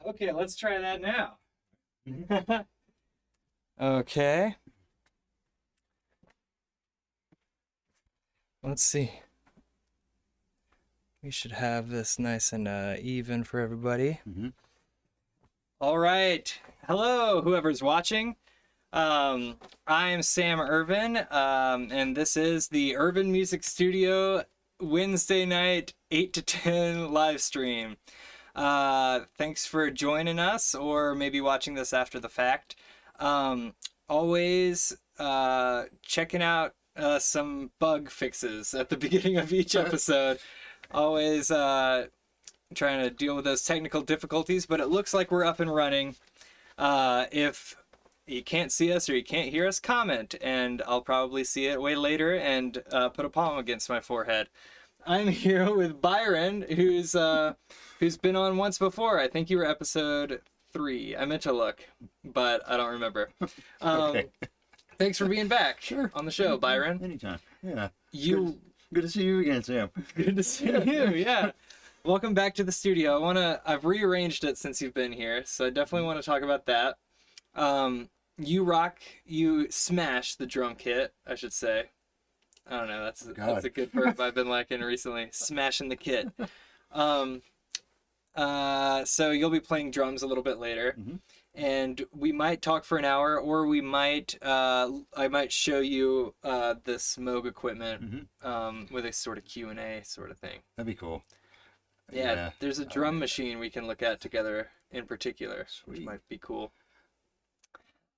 Okay, let's try that now. Okay. Let's see. We should have this nice and even for everybody. All right. Hello, whoever's watching. I'm Sam Irvin, and this is the Irvin Music Studio Wednesday night 8 to 10 live stream. Thanks for joining us, or maybe watching this after the fact. Always checking out some bug fixes at the beginning of each episode. Always trying to deal with those technical difficulties, but it looks like we're up and running. If you can't see us or you can't hear us, comment, and I'll probably see it way later and put a palm against my forehead. I'm here with Byron, who's been on once before. I think you were episode 3. I meant to look, but I don't remember. Okay. Thanks for being back on the show, Byron. Anytime. Yeah. You Good to see you again, Sam. Good to see you. Yeah. Welcome back to the studio. I've rearranged it since you've been here, so I definitely want to talk about that. You smash the drum kit, I should say. I don't know, that's a good verb I've been liking recently. Smashing the kit. So you'll be playing drums a little bit later. And we might talk for an hour, or we might I might show you this Moog equipment with a sort of Q&A sort of thing. That'd be cool. Yeah, there's a drum machine we can look at together in particular, which might be cool.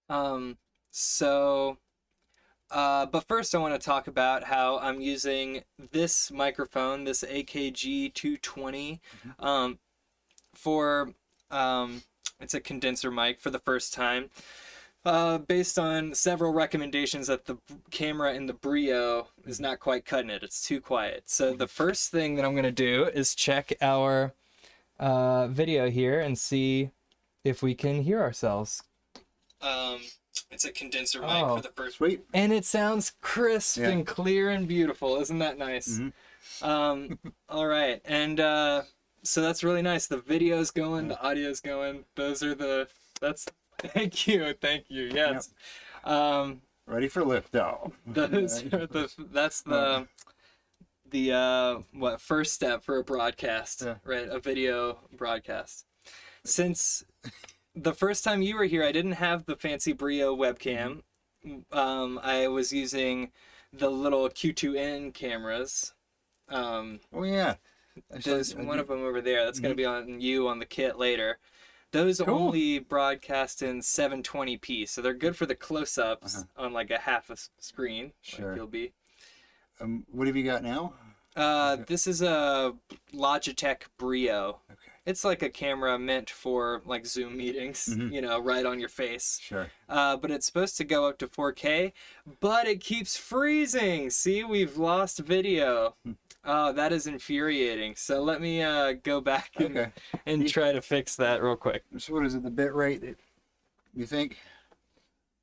But first I want to talk about how I'm using this microphone, this AKG 220, for it's a condenser mic for the first time. Based on several recommendations that the camera in the Brio is not quite cutting it. It's too quiet. So the first thing that I'm going to do is check our video here and see if we can hear ourselves. It's a condenser mic for the first. Sweet. And it sounds crisp Yeah. and clear and beautiful. Isn't that nice? All right. And so that's really nice. The video's going, the audio's going. Thank you. Yes. Ready for liftoff. That's the first step for a broadcast, right? A video broadcast. Since the first time you were here, I didn't have the fancy Brio webcam. I was using the little Q2N cameras. Oh yeah. There's one of them over there. That's going to be on the kit later. Those only broadcast in 720p, so they're good for the close-ups on like a half a screen. Sure. Like you'll be. What have you got now? This is a Logitech Brio. Okay. It's like a camera meant for like Zoom meetings, right on your face. Sure. But it's supposed to go up to 4K, but it keeps freezing. See, we've lost video. Oh, that is infuriating. So let me go back and try to fix that real quick. So what is it, the bit rate that you think?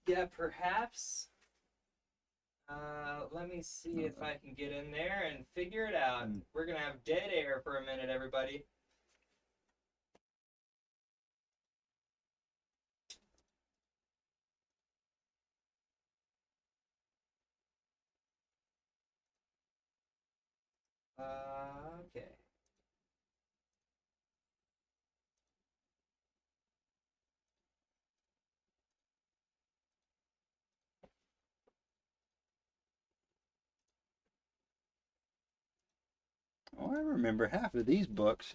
Yeah, perhaps. Let me see if I can get in there and figure it out. We're going to have dead air for a minute, everybody. Okay. Oh, I remember half of these books.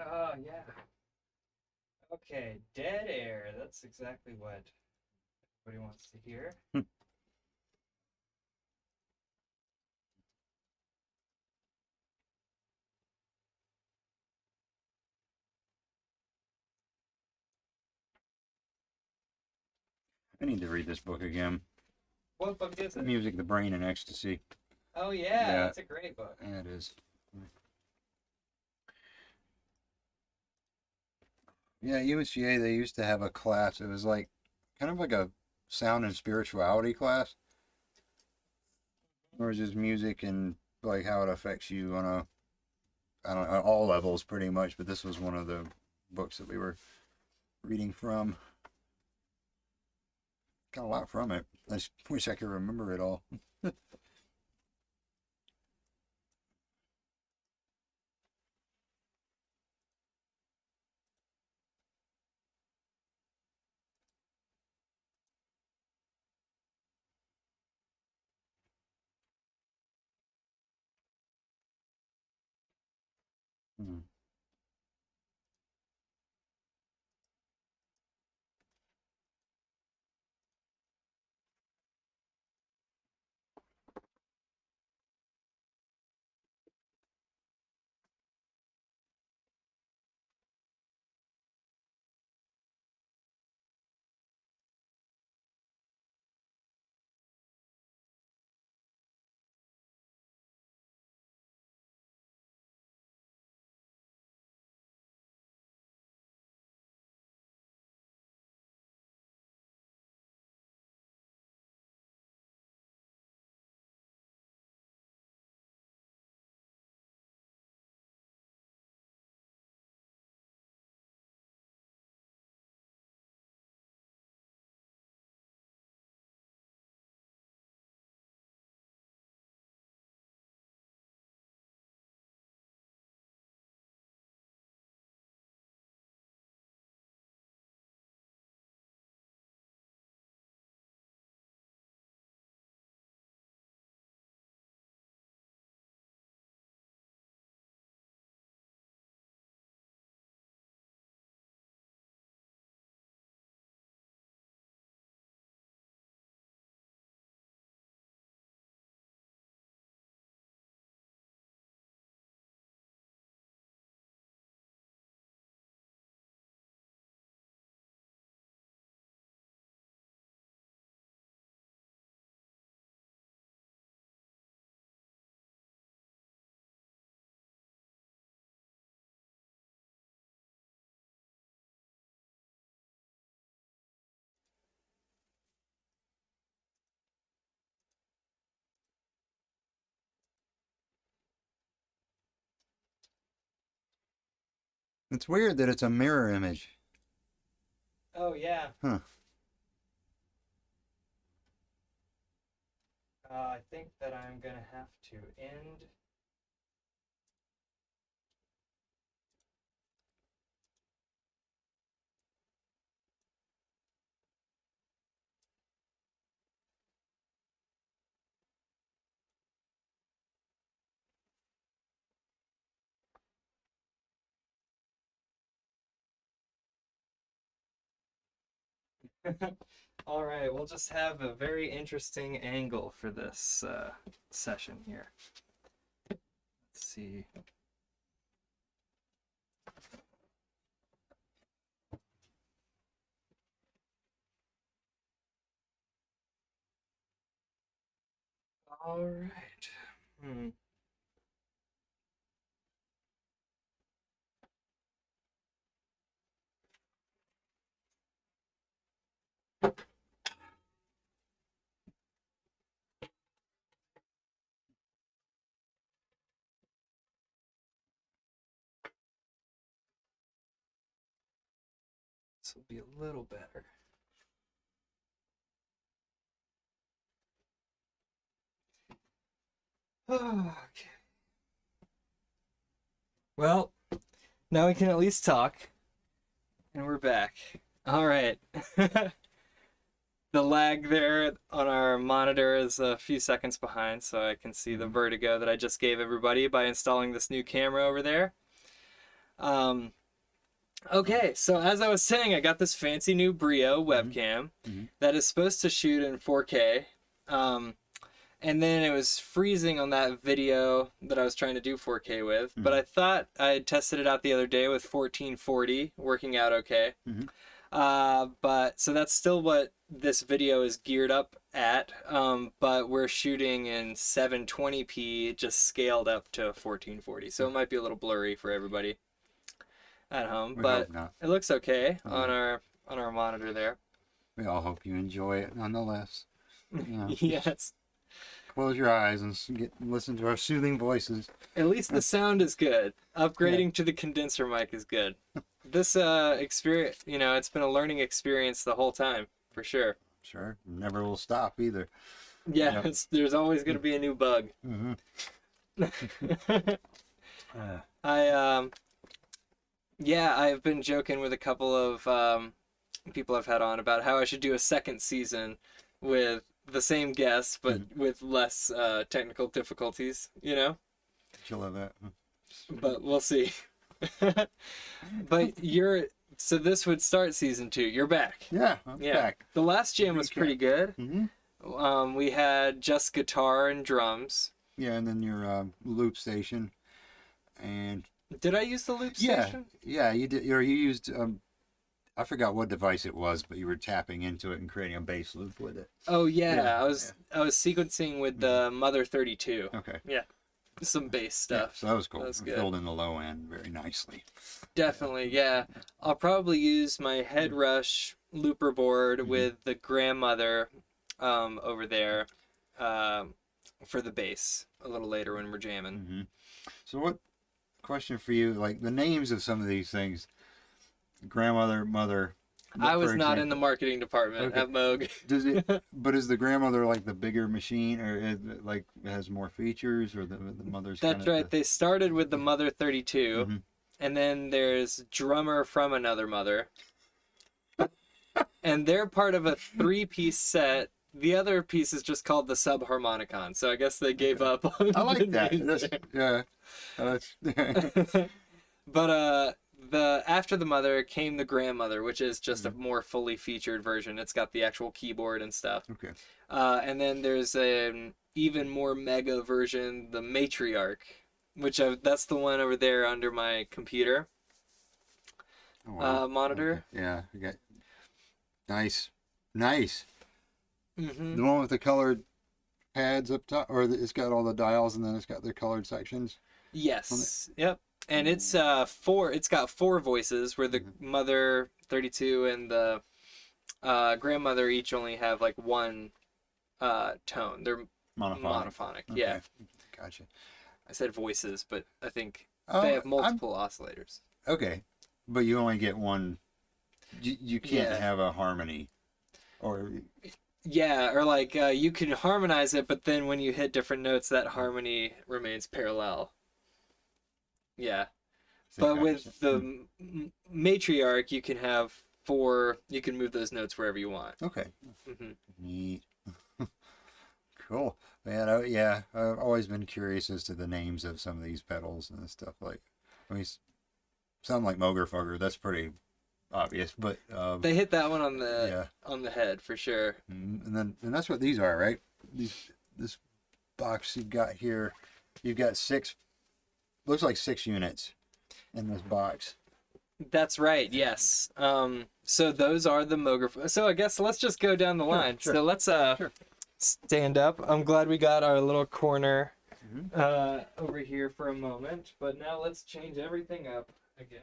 Oh, yeah. Okay, dead air. That's exactly what everybody wants to hear. I need to read this book again. What book is it? Music, the Brain, and Ecstasy. Oh, yeah, that's a great book. Yeah, it is. Yeah, USGA, they used to have a class. It was like kind of like a sound and spirituality class. Or just music and like how it affects you on I don't know, all levels pretty much. But this was one of the books that we were reading from. Got a lot from it. I just wish I could remember it all. Hmm. It's weird that it's a mirror image. Oh, yeah. Huh. I think that I'm going to have to end. All right, we'll just have a very interesting angle for this session here. Let's see. All right. This will be a little better. Okay. Well, now we can at least talk. And we're back. All right. The lag there on our monitor is a few seconds behind, so I can see the vertigo that I just gave everybody by installing this new camera over there. Okay, so as I was saying, I got this fancy new Brio webcam that is supposed to shoot in 4K. And then it was freezing on that video that I was trying to do 4K with. But I thought I had tested it out the other day with 1440, working out okay. But so that's still what this video is geared up at. But we're shooting in 720p, just scaled up to 1440. So it might be a little blurry for everybody at home. But it looks okay on our monitor there. We all hope you enjoy it nonetheless. Yes. Close your eyes and listen to our soothing voices. At least the sound is good. Upgrading to the condenser mic is good. This experience, it's been a learning experience the whole time, for sure. Sure. Never will stop either. Yeah, there's always going to be a new bug. I've been joking with a couple of people I've had on about how I should do a second season with the same guests, but with less technical difficulties, You'll love that. But we'll see. But so this would start season 2. You're back. Yeah, I'm back. The last jam was pretty good. We had just guitar and drums. Yeah, and then your loop station. And did I use the loop station? Yeah, you did. Or you used I forgot what device it was, but you were tapping into it and creating a bass loop with it. Oh yeah, I was sequencing with the Mother 32. Okay. Yeah, some bass stuff. Yeah, so that was cool. That was good. Filled in the low end very nicely. Definitely, yeah. I'll probably use my Head Rush looper board with the grandmother over there for the bass a little later when we're jamming. So what question for you, like the names of some of these things, grandmother, mother. I was not in the marketing department at Moog. Does it? But is the grandmother like the bigger machine, or it has more features, or the mother's? That's right. They started with the Mother 32, and then there's drummer from another mother, and they're part of a 3-piece set. The other piece is just called the subharmonicon. So I guess they gave up on I like that. But after the mother came the grandmother, which is just a more fully featured version. It's got the actual keyboard and stuff. Okay. And then there's an even more mega version, the matriarch, which that's the one over there under my computer monitor. Okay. Yeah. Okay. Nice. Mm-hmm. The one with the colored pads up top, or it's got all the dials and then it's got the colored sections. Yes. Yep. And it's it's got 4 voices, where the Mother 32 and the grandmother each only have like one tone. They're monophonic. Okay. Yeah. Gotcha. I said voices, but I think they have multiple oscillators. Okay. but you only get one. You can't Yeah. have a harmony, or Yeah, or like you can harmonize it, but then when you hit different notes, that harmony remains parallel. Yeah. But with the matriarch, you can have 4. You can move those notes wherever you want. Okay. Hmm. Neat. Cool. Man, I've always been curious as to the names of some of these pedals and stuff. Like, I mean, sound like Moger Fugger. That's pretty obvious, but They hit that one on the head for sure. and that's what these are, right? This box you've got here, you've got 6. Looks like 6 units in this box. That's right. Yes. So those are the Moger. So I guess let's just go down the line. Sure. So let's stand up. I'm glad we got our little corner over here for a moment, but now let's change everything up again.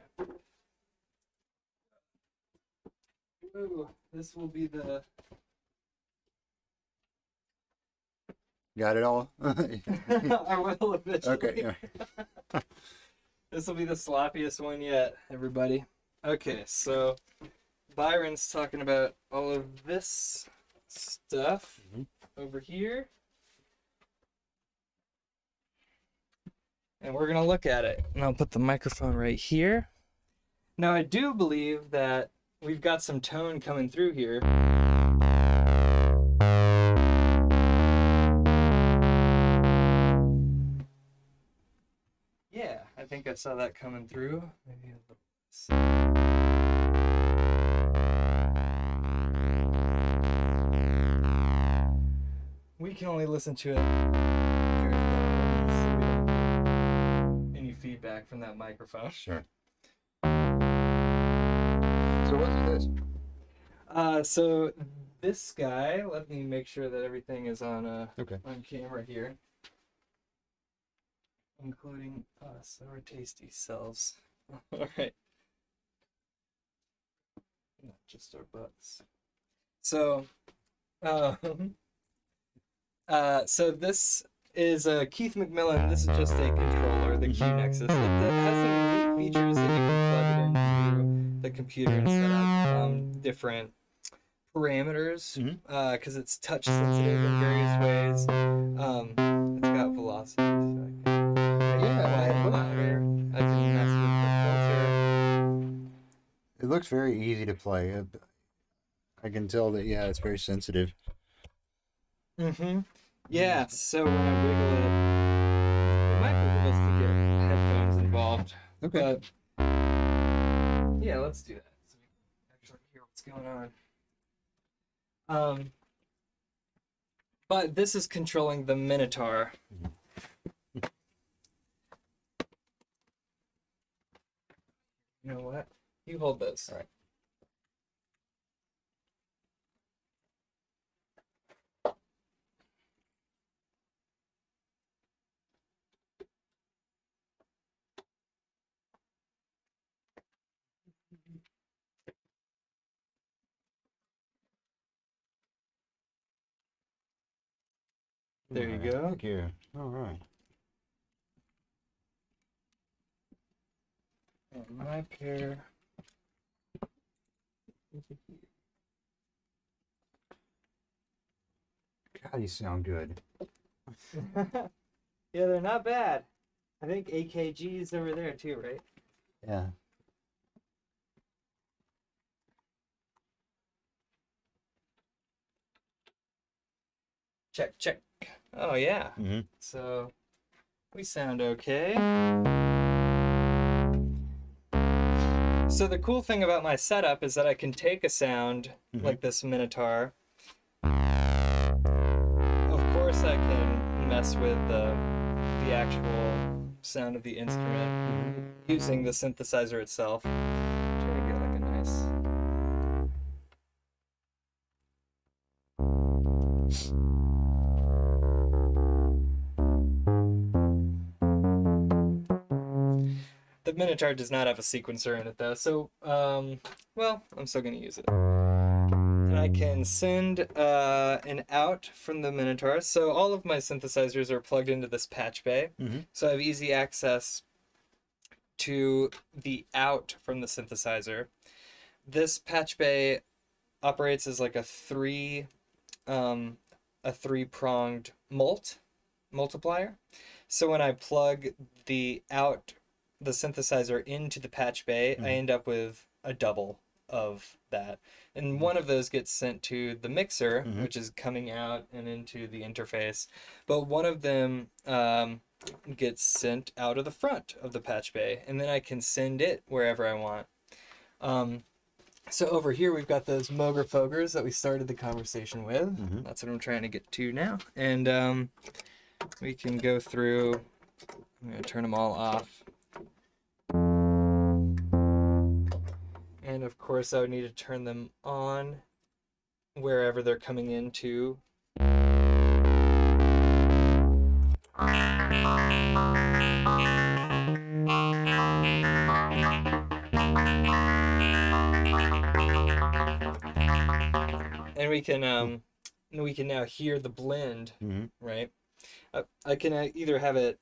Ooh, this will be the. Got it all? I will eventually. Okay. This will be the sloppiest one yet, everybody. Okay, so Byron's talking about all of this stuff over here. And we're going to look at it. And I'll put the microphone right here. Now, I do believe that we've got some tone coming through here. Yeah, I think I saw that coming through. Maybe a little. We can only listen to it very low, so we don't get any feedback from that microphone. Sure. So what's this? So this guy, let me make sure that everything is on Okay. on camera here, including us, our tasty selves. All right. Not just our butts. So, so this is a Keith McMillan. This is just a controller, the Q Nexus. It has some neat features that you can plug it into the computer and set up different parameters because it's touch sensitive in various ways. It's got velocity, so I can make it quiet louder. I can mess with the filter. It looks very easy to play. I can tell that, yeah, it's very sensitive. Yeah, so when I wiggle it, it might be worth to get headphones involved. Okay. But yeah, let's do that so we can actually hear what's going on. But this is controlling the Minotaur. You know what? You hold those. All right. There you go. Thank you. All right. And my pair. God, you sound good. Yeah, they're not bad. I think AKG's over there too, right? Yeah. Check, check. Oh, yeah. So we sound okay. So the cool thing about my setup is that I can take a sound like this Minotaur. Of course, I can mess with the actual sound of the instrument using the synthesizer itself. Try to get like a nice. The Minotaur does not have a sequencer in it though, so well, I'm still gonna use it. And I can send an out from the Minotaur. So all of my synthesizers are plugged into this patch bay, so I have easy access to the out from the synthesizer. This patch bay operates as like a three-pronged multiplier. So when I plug the synthesizer into the patch bay, I end up with a double of that. And one of those gets sent to the mixer, which is coming out and into the interface. But one of them gets sent out of the front of the patch bay, and then I can send it wherever I want. So over here we've got those Moog Fogers that we started the conversation with. That's what I'm trying to get to now. And we can go through, I'm going to turn them all off. And of course I would need to turn them on wherever they're coming into. And we can now hear the blend, right? I can either have it,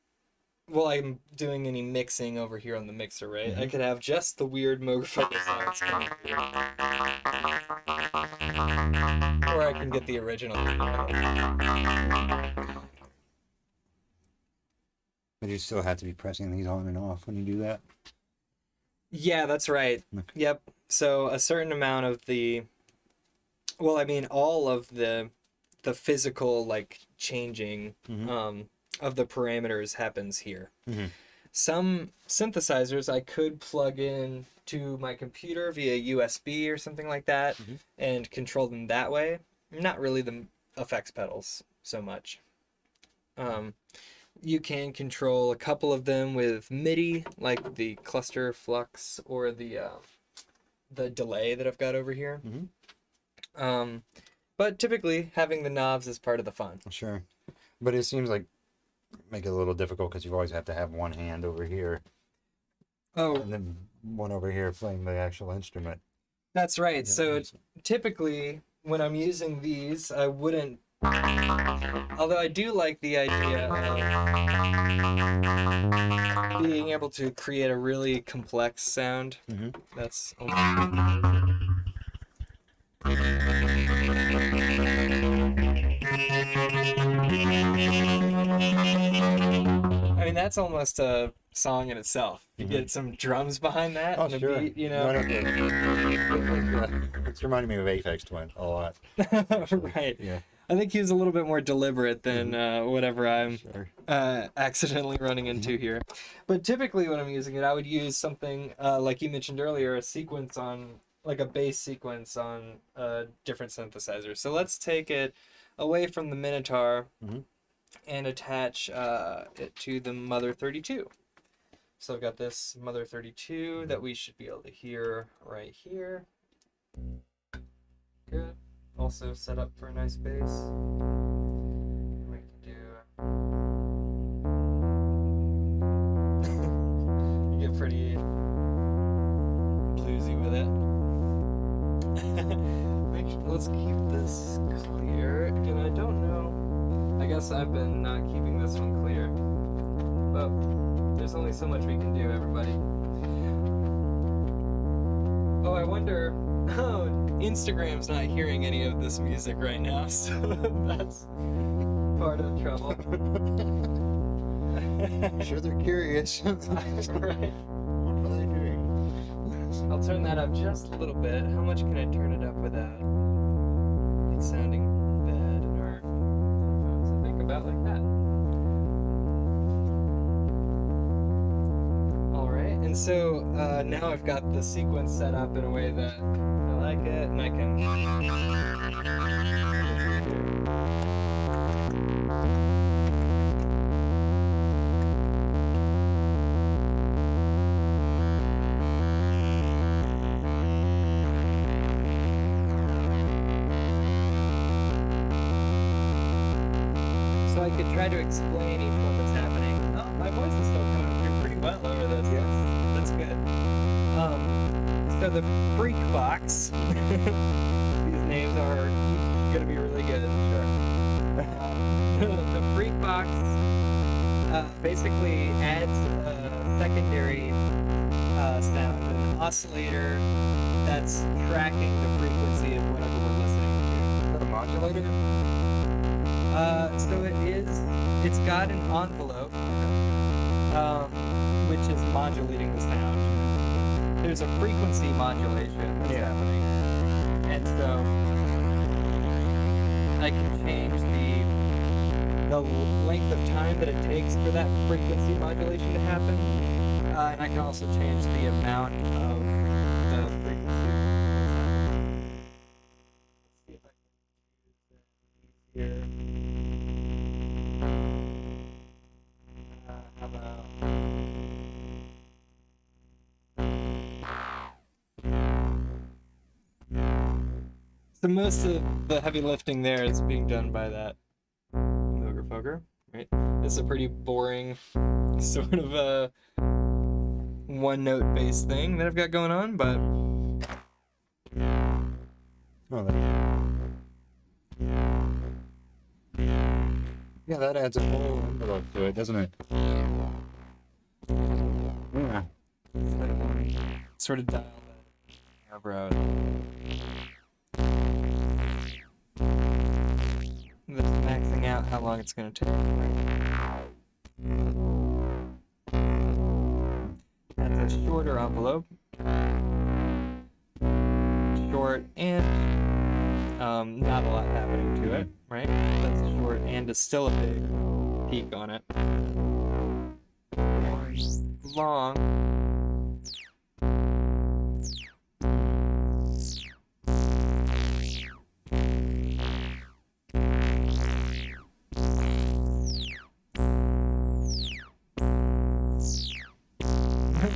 well, I'm doing any mixing over here on the mixer, right? I could have just the weird Moog Foger sounds coming through. Or I can get the original. But you still have to be pressing these on and off when you do that? Yeah, that's right. Okay. Yep. So a certain amount of the, well, I mean, all of the physical, like, changing of the parameters happens here. Some synthesizers I could plug in to my computer via USB or something like that and control them that way. Not really the effects pedals so much. You can control a couple of them with MIDI, like the cluster flux or the delay that I've got over here. But typically having the knobs is part of the fun. Sure. But it seems like make it a little difficult because you always have to have one hand over here. Oh, And then one over here playing the actual instrument. that's right. Yeah, So typically when I'm using these, I wouldn't, although I do like the idea of being able to create a really complex sound. That's I mean, that's almost a song in itself. You get some drums behind that and a beat, you know. It's reminding me of Aphex Twin a lot. Right. Yeah. I think he was a little bit more deliberate than whatever I'm Sure. accidentally running into here. But typically when I'm using it, I would use something like you mentioned earlier, a sequence on, like a bass sequence on a different synthesizer. So let's take it away from the Minotaur and attach it to the Mother 32. So I've got this Mother 32 that we should be able to hear right here. Good. Also set up for a nice bass. We can do... you get pretty bluesy with it. Let's keep this clear. And I don't know, I guess I've been not keeping this one clear. But there's only so much we can do, everybody. Oh, I wonder... Oh, Instagram's not hearing any of this music right now, so that's part of the trouble. I'm sure they're curious. Right. What are they doing? I'll turn that up just a little bit. How much can I turn it up without it sounding bad in our headphones? I think about like that. Alright, and so now I've got the sequence set up in a way that I like it, and I can... So I could try to explain each one that's happening. Oh, my voice is still coming through pretty well over this. Yes. That's good. So the Freak Box, these names are going to be really good. Sure. The Freak Box basically adds a secondary sound, an oscillator that's tracking the frequency of whatever we're listening A modulator? to. So it's got an envelope, which is modulating the sound. There's a frequency modulation that's happening, and so I can change the length of time that it takes for that frequency modulation to happen, and I can also change the amount of the frequency. Let's see if I can use it here. How about? So most of the heavy lifting there is being done by that Moog Foger, right? It's a pretty boring sort of a one-note bass thing that I've got going on, but yeah, that adds a whole envelope to it, doesn't it? Yeah. sort of dial that eyebrow. That's maxing out how long it's going to take. That's a shorter envelope. Short and not a lot happening to it, right? That's short and is still a big peak on it. Long.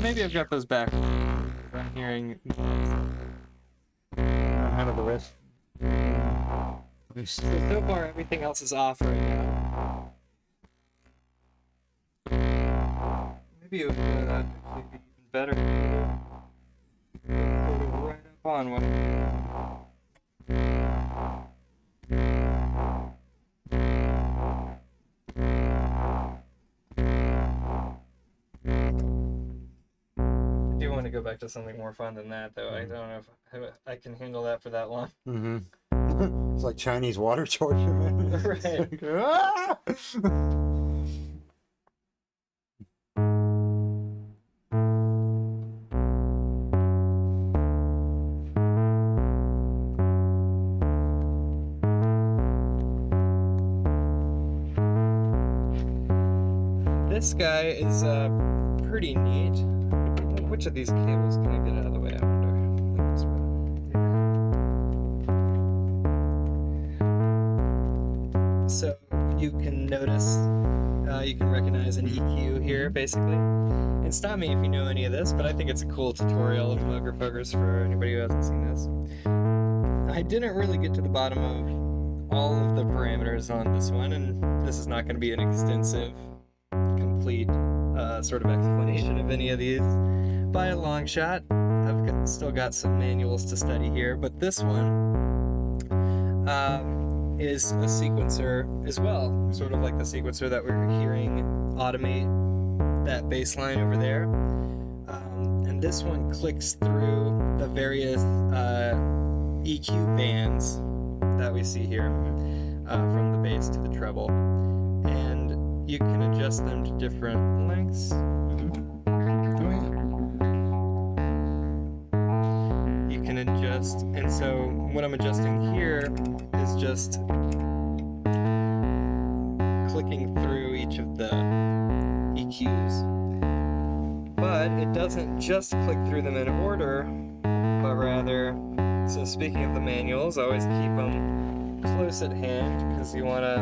Maybe I've got those back. I'm hearing. How did the rest? So far, everything else is off right now. Maybe it would be even better. Sort of right up on one. I do want to go back to something more fun than that, though. I don't know if I can handle that for that long. Mm-hmm. It's like Chinese water torture, man. Right. Ah! This guy is pretty neat. Which of these cables can I get out of the way? I wonder. Like this one. So you can notice, you can recognize an EQ here, basically. And stop me if you know any of this, but I think it's a cool tutorial of Moog Fogers for anybody who hasn't seen this. I didn't really get to the bottom of all of the parameters on this one, and this is not going to be an extensive, complete sort of explanation of any of these by a long shot. I've still got some manuals to study here, but this one is a sequencer as well, sort of like the sequencer that we're hearing automate that bass line over there. And this one clicks through the various EQ bands that we see here, from the bass to the treble. And you can adjust them to different lengths. You can adjust, and so what I'm adjusting here is just clicking through each of the EQs. But it doesn't just click through them in order, but rather, so speaking of the manuals, always keep them close at hand, because you want to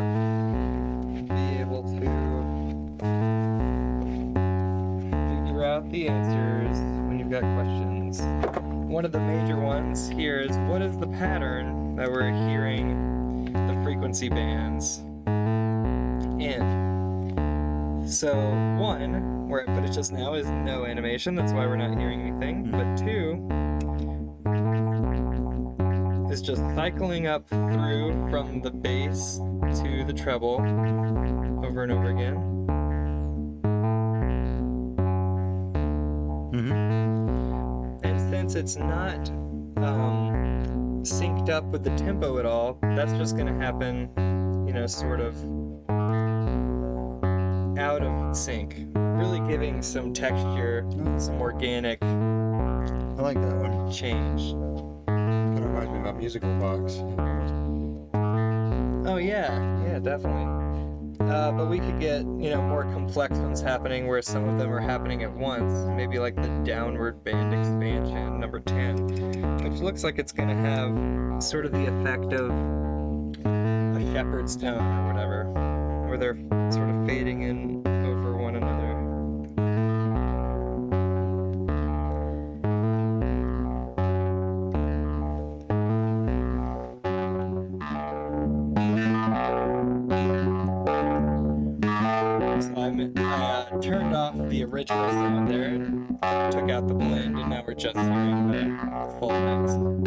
be able to figure out the answers when you've got questions. One of the major ones here is, what is the pattern that we're hearing the frequency bands in? So one, where I put it just now, is no animation, that's why we're not hearing anything. But two is just cycling up through from the bass to the treble over and over again. Mm-hmm. since it's not synced up with the tempo at all, that's just going to happen, sort of out of sync, really giving some texture, some organic I like that one. change. Kind of reminds me of a musical box. Oh yeah, definitely. But we could get, more complex ones happening where some of them are happening at once. Maybe like the downward band expansion, number 10, which looks like it's going to have sort of the effect of a shepherd's tone or whatever, where they're sort of fading in over one another. I turned off the original sound there and took out the blend, and now we're just hearing the full mix of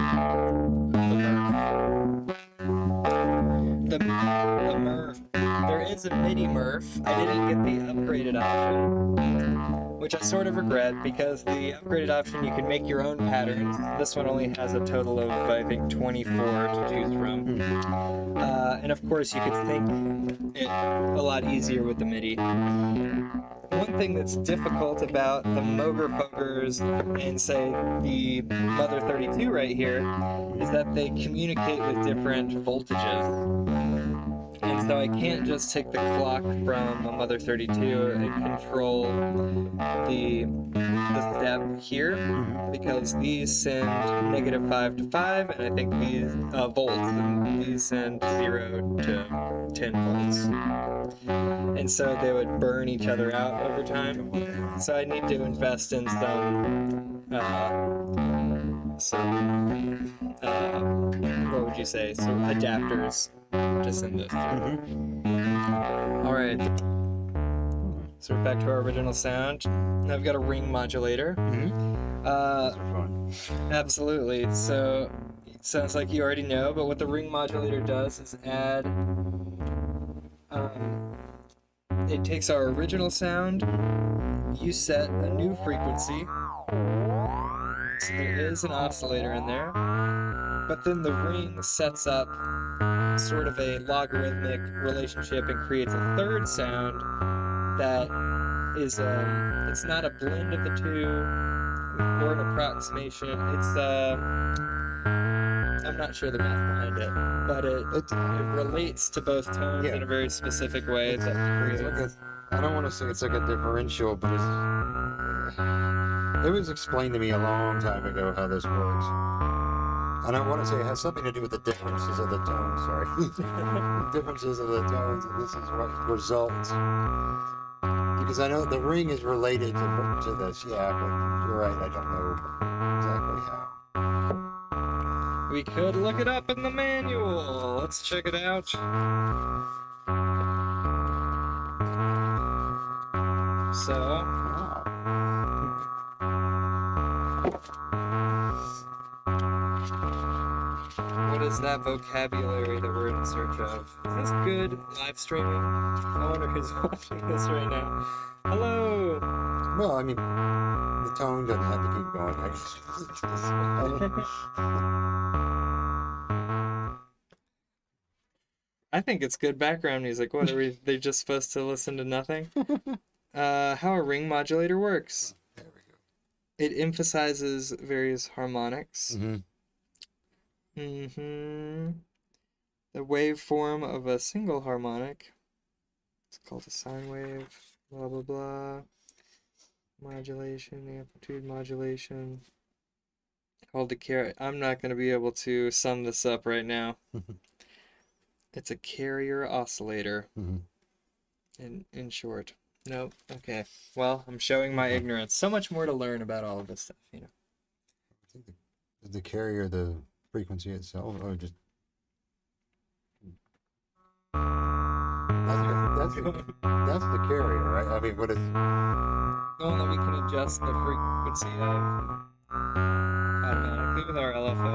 the Murph. There is a MIDI Murph. I didn't get the upgraded option, which I sort of regret, because the upgraded option you can make your own patterns. This one only has a total of, I think, 24 to choose from. And of course you could sync it a lot easier with the MIDI. One thing that's difficult about the Moog Pokers and, say, the Mother 32 right here is that they communicate with different voltages. And so I can't just take the clock from a Mother 32 and control the step here, because these send -5 to 5, and I think these volts, and these send 0 to 10 volts. And so they would burn each other out over time. So I need to invest in what would you say? Some adapters to send this to. Alright. So we're back to our original sound. Now I've got a ring modulator. Those are fun. Absolutely. So it sounds like you already know, but what the ring modulator does is add it takes our original sound, you set a new frequency, so there is an oscillator in there, but then the ring sets up sort of a logarithmic relationship and creates a third sound that is, it's not a blend of the two or an approximation, it's, I'm not sure the math behind it, but it relates to both tones in a very specific way that creates. I don't want to say it's like a differential, but it was explained to me a long time ago how this works. And I want to say it has something to do with the differences of the tones, sorry. Differences of the tones, and this is what results. Because I know the ring is related to this, but you're right, I don't know exactly how. We could look it up in the manual. Let's check it out. So, what is that vocabulary that we're in search of? Is this good live streaming? I wonder who's watching this right now. Hello! Well, I mean, the tone doesn't have to keep going. I think it's good background music. What are we? They're just supposed to listen to nothing? How a ring modulator works. There we go. It emphasizes various harmonics. Mm-hmm. The waveform of a single harmonic. It's called a sine wave. Blah blah blah. Modulation, amplitude modulation. Called the carrier. I'm not going to be able to sum this up right now. It's a carrier oscillator. In short. Nope. Okay. Well, I'm showing my ignorance. So much more to learn about all of this stuff, I think the carrier, the frequency itself, or just that's the carrier, right? I mean, what is? Only we can adjust the frequency of automatically with our LFO.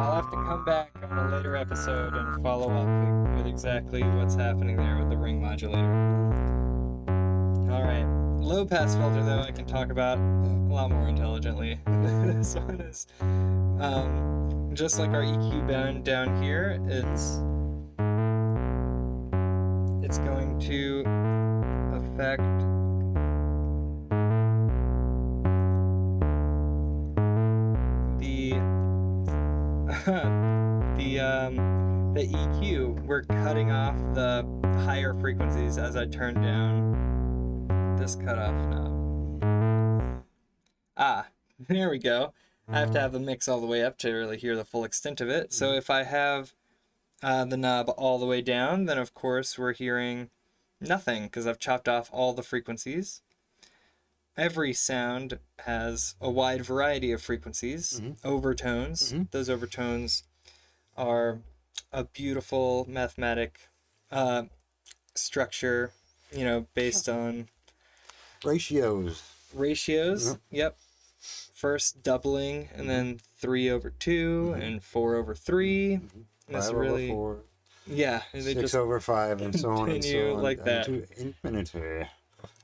I'll have to come back on a later episode and follow up with exactly what's happening there with the ring modulator. All right, low pass filter though I can talk about a lot more intelligently. This one is just like our EQ band down here. It's going to affect the EQ. We're cutting off the higher frequencies as I turn down this cutoff knob. There we go. I have to have the mix all the way up to really hear the full extent of it. So if I have the knob all the way down, then of course we're hearing nothing because I've chopped off all the frequencies. Every sound has a wide variety of frequencies, overtones. Those overtones are a beautiful mathematic structure, based on Ratios. Yep. First doubling, and then 3/2 and 4/3. And it's really 5/4. Yeah, and they 6/5 and so on and so continue on like that. to infinity.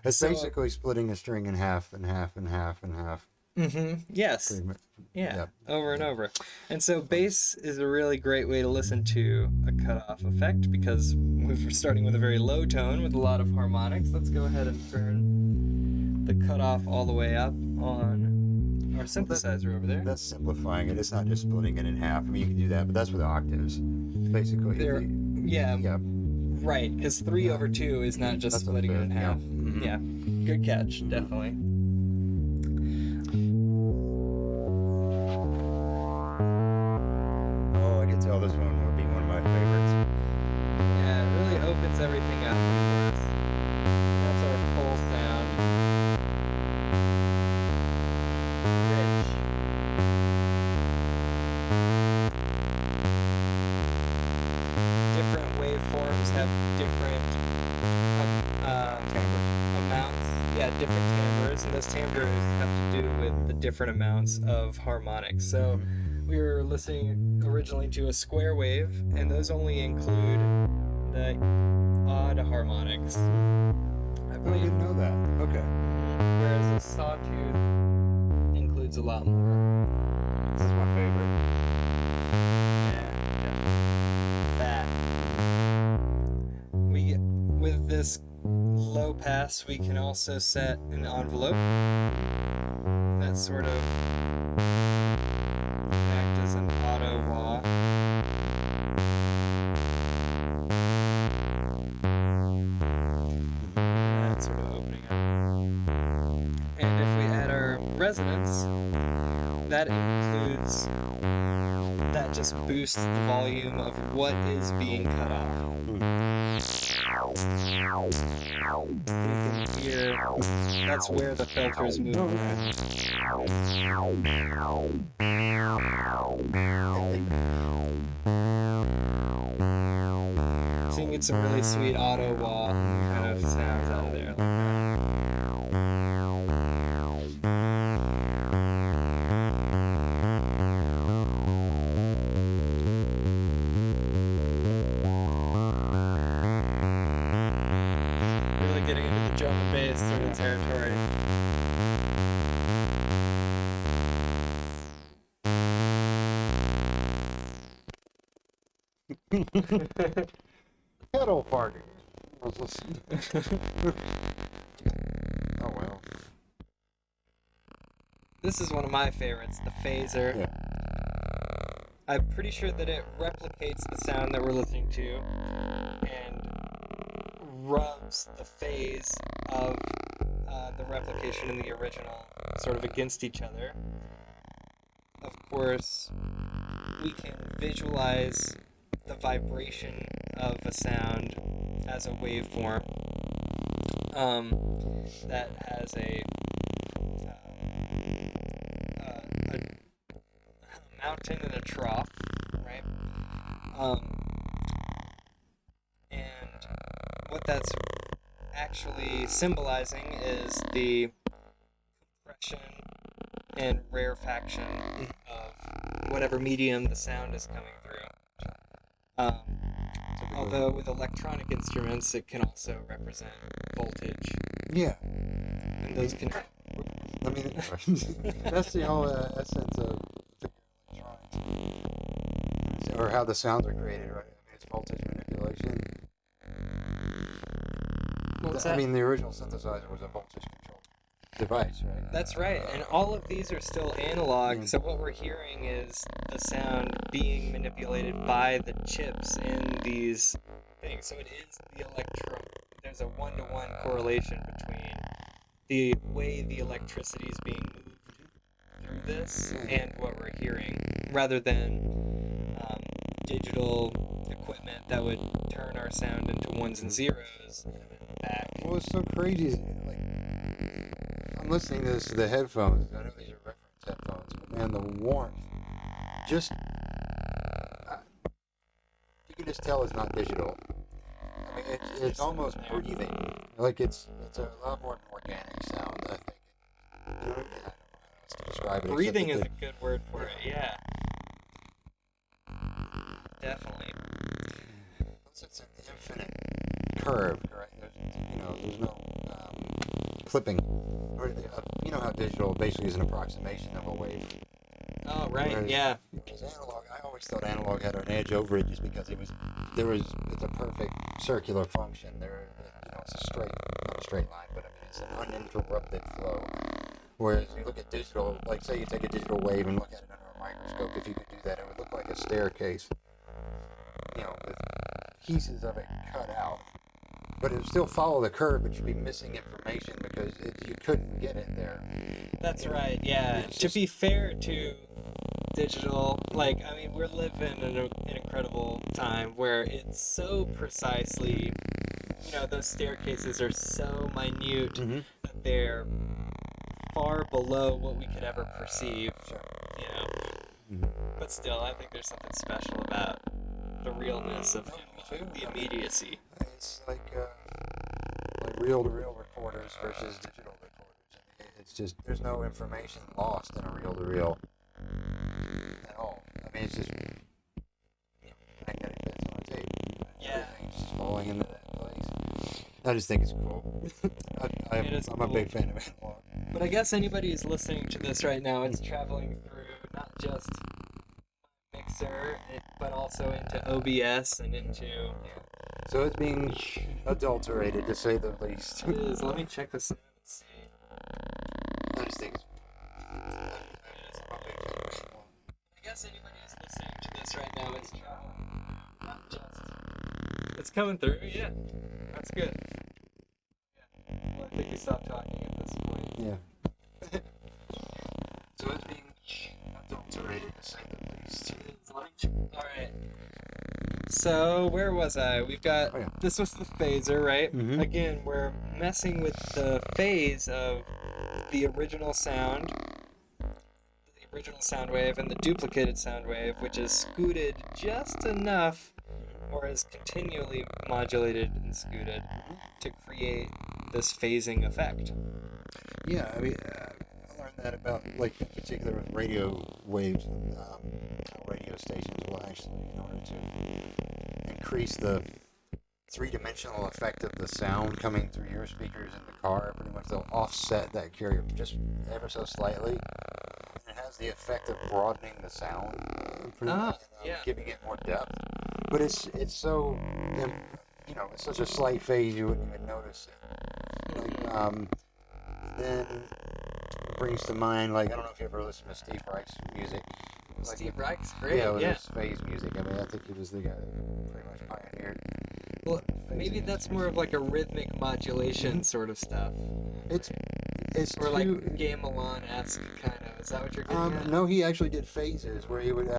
It's basically splitting a string in half and half and half and half. Yes. Pretty much. Yeah, over and over. And so bass is a really great way to listen to a cutoff effect because we're starting with a very low tone with a lot of harmonics. Let's go ahead and turn the cutoff all the way up on our synthesizer over there. That's simplifying it. It's not just splitting it in half. I mean, you can do that, but that's with octaves. Basically. Yeah. Right, because 3/2 is not just splitting it in half. Yeah, good catch, definitely. Oh, I can tell this one would be one of my favorites. Yeah, it really opens everything up, of course. That's our full sound. Rich. Different waveforms have different amounts. Yeah, different timbres, and those timbres have to do with the different amounts of harmonics. So we were listening originally to a square wave, and those only include the odd harmonics. I I didn't know that. Okay. Whereas a sawtooth includes a lot more. This is my favorite. With this low pass, we can also set an envelope that sort of act as an auto wah. That's sort of opening up. And if we add our resonance, that just boosts the volume of what is being cut off. You can hear that's where the filters move around. So you can get some really sweet auto wah kind of sounds out of there. Like that. Getting into the drum and bass sort of territory. Pedal party. Oh well. This is one of my favorites, the phaser. Yeah. I'm pretty sure that it replicates the sound that we're listening to and rubs the phase of the replication and the original sort of against each other. Of course, we can visualize the vibration of a sound as a waveform that has a mountain and a trough, right? And what that's actually symbolizing is the compression and rarefaction of whatever medium the sound is coming through. I'll Although with electronic instruments, it can also represent voltage, Yeah. and those can. I mean, that's the whole essence of electronics, or how the sounds are created, right? I mean, it's voltage manipulation. What was that? I mean, the original synthesizer was a voltage control device, right? That's right, and all of these are still analog, so what we're hearing is the sound being manipulated by the chips in these things. So it is the there's a one-to-one correlation between the way the electricity is being moved through this and what we're hearing, rather than digital equipment that would turn our sound into ones and zeros back. Well, it's so crazy. Like, I'm listening to this to the headphones. I know these are reference headphones, but man, the warmth. Just you can just tell it's not digital. I mean, it's almost breathing. Like it's a lot more organic sound. I think. I don't know how else to describe it. Breathing is a good word for it. Yeah. Definitely. It's an infinite curve, right? There's no clipping. Or, you know how digital basically is an approximation of a wave. Oh, right, Whereas, yeah. Analog, I always thought analog had an edge over it just because it's a perfect circular function. It's a not a straight line, but I mean it's an uninterrupted flow. Whereas you look at digital, like say you take a digital wave and look at it under a microscope, if you could do that, it would look like a staircase. With pieces of it cut out. But it would still follow the curve, but you'd be missing information because you couldn't get it there. That's right, yeah. To be fair to digital, we're living in an incredible time where it's so precisely, those staircases are so minute that they're far below what we could ever perceive, But still, I think there's something special about the realness of the immediacy. It's like reel-to-reel recorders versus digital recorders. It's just there's no information lost in a reel-to-reel at all. I mean, it's just magnetic bits on a tape. Yeah. Everything's just falling into that place. I just think it's cool. I'm a big fan of analog. But I guess anybody who's listening to this right now, it's traveling through not just mixer, but also into OBS and into. So it's being adulterated, to say the least. It is. Let me check this out and see. I just think I guess anybody who's listening to this right now, it's traveling. Not just. It's coming through, yeah. That's good. Yeah. Well, I think we stopped talking at this point. Yeah. So it's being adulterated, to say the least. Alright. So, where was I? We've got, this was the phaser, right? Mm-hmm. Again, we're messing with the phase of the original sound, wave, and the duplicated sound wave, which is scooted just enough, or is continually modulated and scooted, to create this phasing effect. Yeah, I mean, I learned that about, in particular with radio waves, how radio stations will actually, in order to increase the three-dimensional effect of the sound coming through your speakers in the car, pretty much they'll offset that carrier just ever so slightly. And it has the effect of broadening the sound, giving it more depth. But it's so, it's such a slight phase you wouldn't even notice it. Then it brings to mind, I don't know if you ever listened to Steve Reich's music. Steve Reich's great, Yeah, his phase music. I mean, I think he was the guy that pretty much pioneered. Well, maybe that's more of a rhythmic modulation sort of stuff. It's or gamelan-esque kind of. Is that what you're getting at? No, he actually did phases where he would